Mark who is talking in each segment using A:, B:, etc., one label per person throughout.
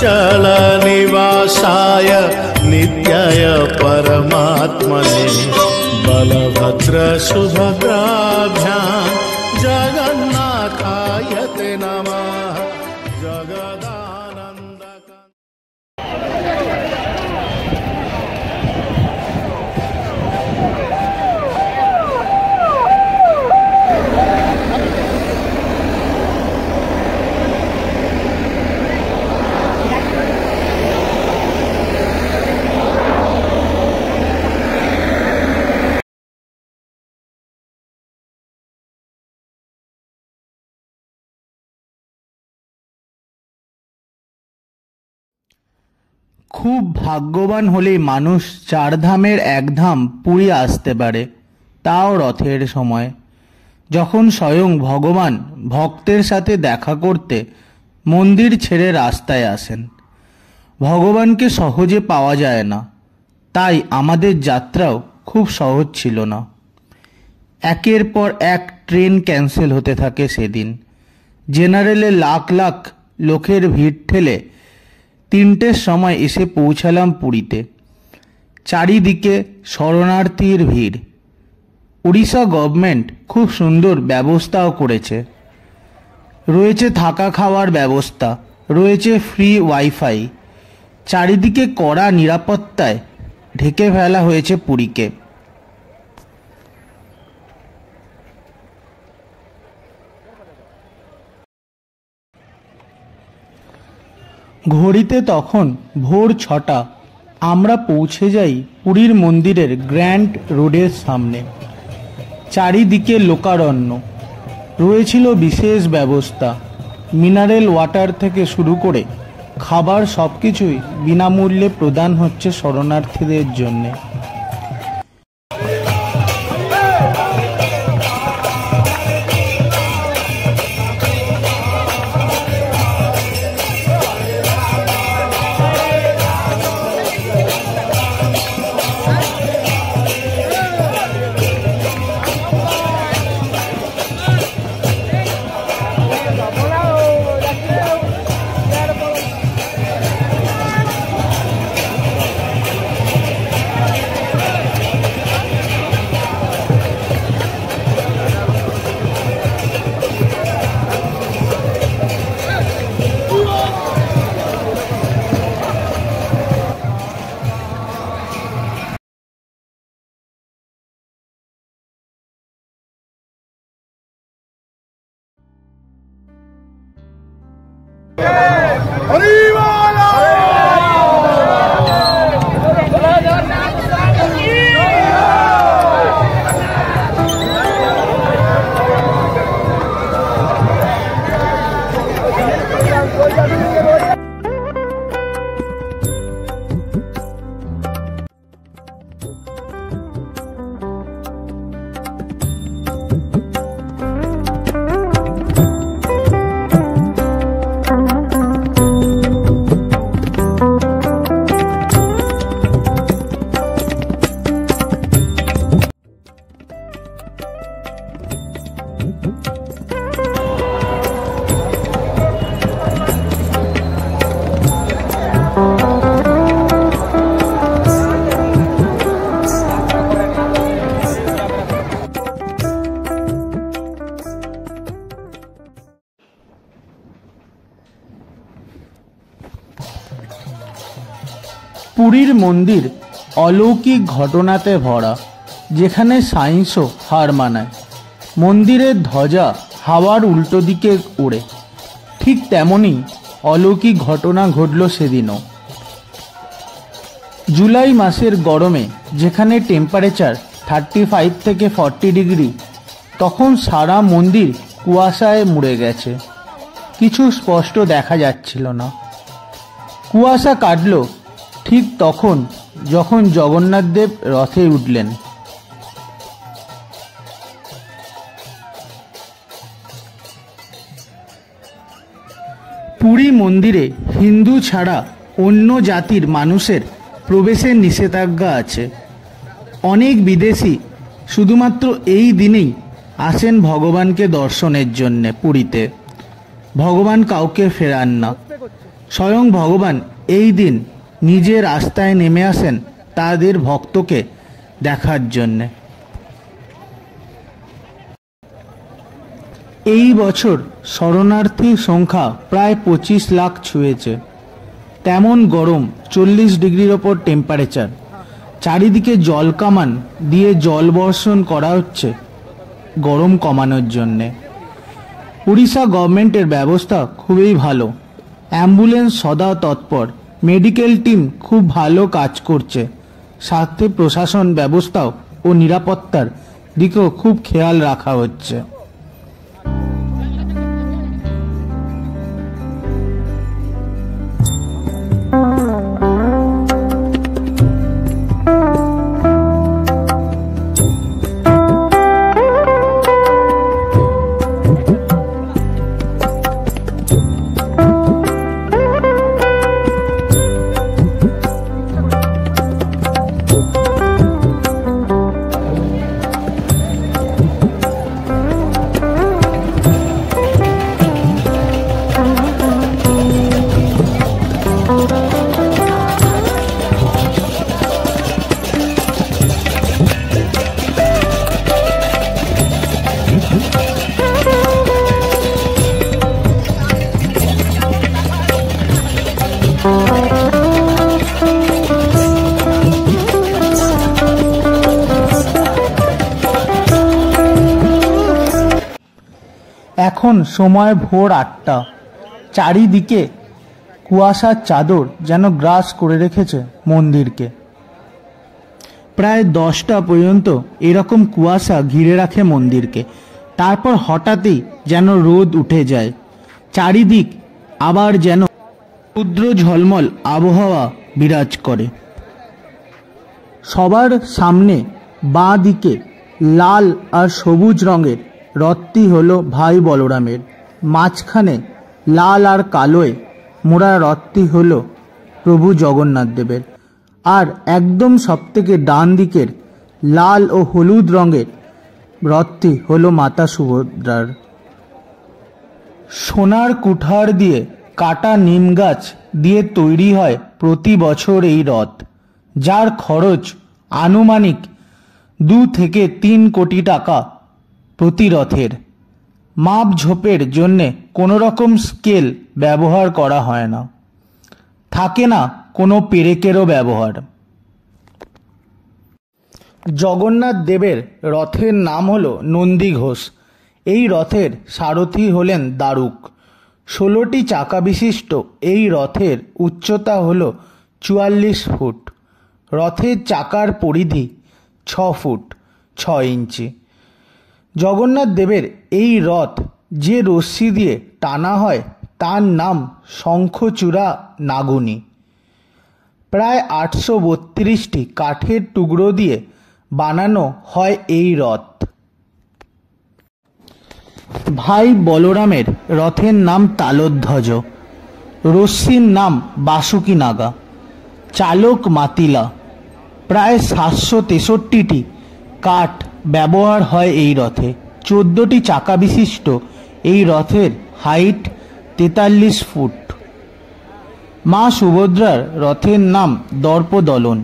A: अचल निवासाय नित्याय परमात्मने बलभद्र सुभद्राभ्यां जगन्नाथाय ते नमः। जगदानंद
B: খুব ভাগ্যবান হলেই মানুষ চারধামের এক ধাম পুরী আসতে পারে, তাও রথের সময়, যখন স্বয়ং ভগবান ভক্তের সাথে দেখা করতে মন্দির ছেড়ে রাস্তায় আসেন। ভগবানকে সহজে পাওয়া যায় না, তাই আমাদের যাত্রাও খুব সহজ ছিল না। একের পর এক ট্রেন ক্যান্সেল হতে থাকে সেদিন। জেনারেলে লাখ লাখ লোকের ভিড় ঠেলে 3টের সময় এসে পৌঁছালাম পুরীতে। চারিদিকে শরণার্থীর ভিড়। উড়িষ্যা গভর্নমেন্ট খুব সুন্দর ব্যবস্থাও করেছে। রয়েছে থাকা খাওয়ার ব্যবস্থা, রয়েছে ফ্রি ওয়াইফাই। চারিদিকে কড়া নিরাপত্তায় ঢেকে ফেলা হয়েছে পুরীকে। ঘড়িতে তখন ভোর 6টা। আমরা পৌঁছে যাই পুরীর মন্দিরের গ্র্যান্ড রোডের সামনে। চারিদিকে লোকারণ্য, রয়েছিল বিশেষ ব্যবস্থা। মিনারেল ওয়াটার থেকে শুরু করে খাবার সব কিছুই বিনামূল্যে প্রদান হচ্ছে শরণার্থীদের জন্যে। পুরীর মন্দির অলৌকিক ঘটনাতে ভরা, যেখানে সায়েন্সও হার মানায়। মন্দিরের ধ্বজা হাওয়ার উল্টো দিকে উড়ে, ঠিক তেমনই অলৌকিক ঘটনা ঘটল সেদিনও। জুলাই মাসের গরমে যেখানে টেম্পারেচার 35 থেকে 40 ডিগ্রি, তখন সারা মন্দির কুয়াশায় মুড়ে গেছে। কিছু স্পষ্ট দেখা যাচ্ছিল না। কুয়াশা কাটল ঠিক তখন যখন জগন্নাথ দেব রথে উঠলেন। পুরী মন্দিরে হিন্দু ছাড়া অন্য জাতির মানুষের প্রবেশের নিষেধাজ্ঞা আছে। অনেক বিদেশি শুধুমাত্র এই দিনেই আসেন ভগবানকে দর্শনের জন্যে পুরীতে। ভগবান কাউকে ফেরান না। স্বয়ং ভগবান এই দিন নিজের রাস্তায় নেমে আসেন তাদের ভক্তকে দেখার জন্যে। এই বছর শরণার্থীর সংখ্যা প্রায় 25 লাখ ছুঁয়েছে। তেমন গরম, 40 ডিগ্রির ওপর টেম্পারেচার। চারিদিকে জল কামান দিয়ে জল বর্ষণ করা হচ্ছে গরম কমানোর জন্যে। উড়িষ্যা গভর্নমেন্টের ব্যবস্থা খুবই ভালো। অ্যাম্বুলেন্স সদা তৎপর, মেডিকেল টিম খুব ভালো কাজ করছে, সাথে প্রশাসন ব্যবস্থাও ও নিরাপত্তার দিকেও খুব খেয়াল রাখা হচ্ছে। এখন সময় ভোর 8টা। চারিদিকে কুয়াশার চাদর যেন গ্রাস করে রেখেছে মন্দিরকে। প্রায় 10টা পর্যন্ত এরকম কুয়াশা ঘিরে রাখে মন্দিরকে। তারপর হঠাৎই যেন রোদ উঠে যায়। চারিদিক আবার যেন রুদ্র ঝলমল আবহাওয়া বিরাজ করে। সবার সামনে বাঁ দিকে লাল আর সবুজ রঙের রথটি হলো ভাই বলরামের, মাঝখানে লাল আর কালোয় মোড়া রথটি হলো প্রভু জগন্নাথ দেবের, আর একদম সবথেকে ডান দিকের লাল ও হলুদ রঙের রথটি হলো মাতা সুভদ্রার। সোনার কুঠার দিয়ে কাটা নিম গাছ দিয়ে তৈরি হয় প্রতি বছর এই রথ, যার খরচ আনুমানিক 2 থেকে 3 কোটি টাকা প্রতি রথের। মাপ ঝোপের জন্যে কোনো রকম স্কেল ব্যবহার করা হয় না, থাকে না কোনো পেরেকেরও ব্যবহার। জগন্নাথ দেবের রথের নাম হলো নন্দী ঘোষ। এই রথের সারথি হলেন দারুক। 16টি চাকা বিশিষ্ট এই রথের উচ্চতা হলো 44 ফুট। রথের চাকার পরিধি 6 ফুট 6 ইঞ্চি। জগন্নাথ দেবের এই রথ যে রশ্মি দিয়ে টানা হয় তার নাম শঙ্খচূড়া নাগুনি। প্রায় 832টি কাঠের টুকরো দিয়ে বানানো হয় এই রথ। ভাই বলরামের রথের নাম তালধ্বজ, রশ্মির নাম বাসুকি নাগা, চালক মাতিলা। প্রায় 763টি কাঠ ব্যবহার হয় এই রথে। 14টি চাকা বিশিষ্ট এই রথের হাইট 43 ফুট। মা সুভদ্রার রথের নাম দর্পদলন,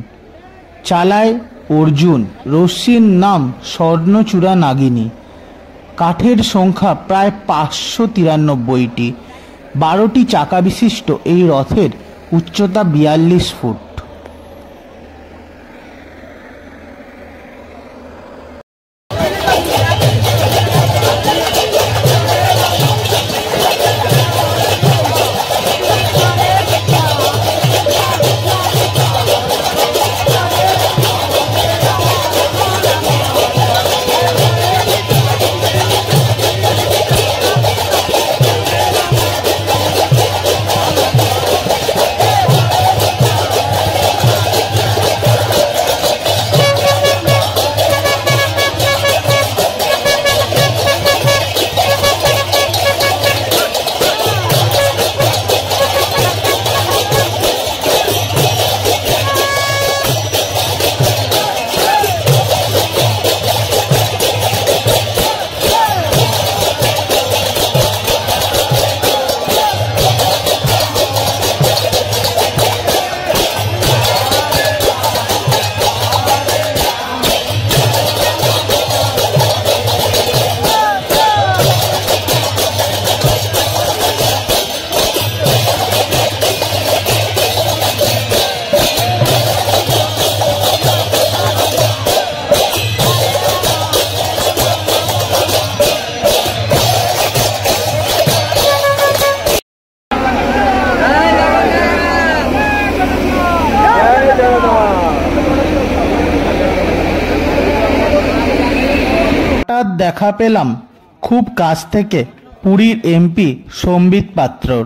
B: চালায় অর্জুন, রশ্মির নাম স্বর্ণচূড়া নাগিনী। কাঠের সংখ্যা প্রায় 593টি। 12টি চাকা বিশিষ্ট এই রথের উচ্চতা 42 ফুট। দেখা পেলাম খুব কাছ থেকে পুরীর এমপি সম্বিত পাত্রর।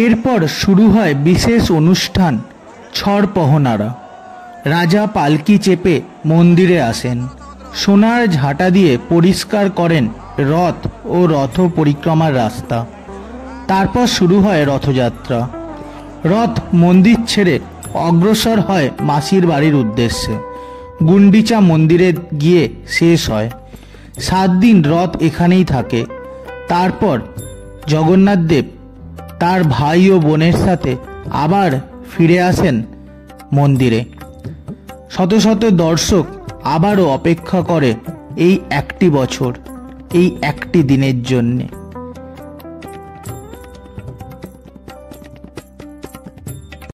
B: এরপর শুরু হয় বিশেষ অনুষ্ঠান ছড়পহনারা। রাজা পালকি চেপে মন্দিরে আসেন, সোনার ঝাঁটা দিয়ে পরিষ্কার করেন রথ ও রথ পরিক্রমার রাস্তা। তারপর শুরু হয় রথযাত্রা। রথ মন্দির ছেড়ে অগ্রসর হয় মাসির বাড়ির উদ্দেশ্যে। গুন্ডিচা মন্দিরে গিয়ে শেষ হয়। 7 দিন রথ এখানেই থাকে। তারপর জগন্নাথ দেব তার ভাই ও বোনের সাথে আবার ফিরে আসেন মন্দিরে। শত শত দর্শক আবারও অপেক্ষা করে এই একটি বছর, এই একটি দিনের জন্যে।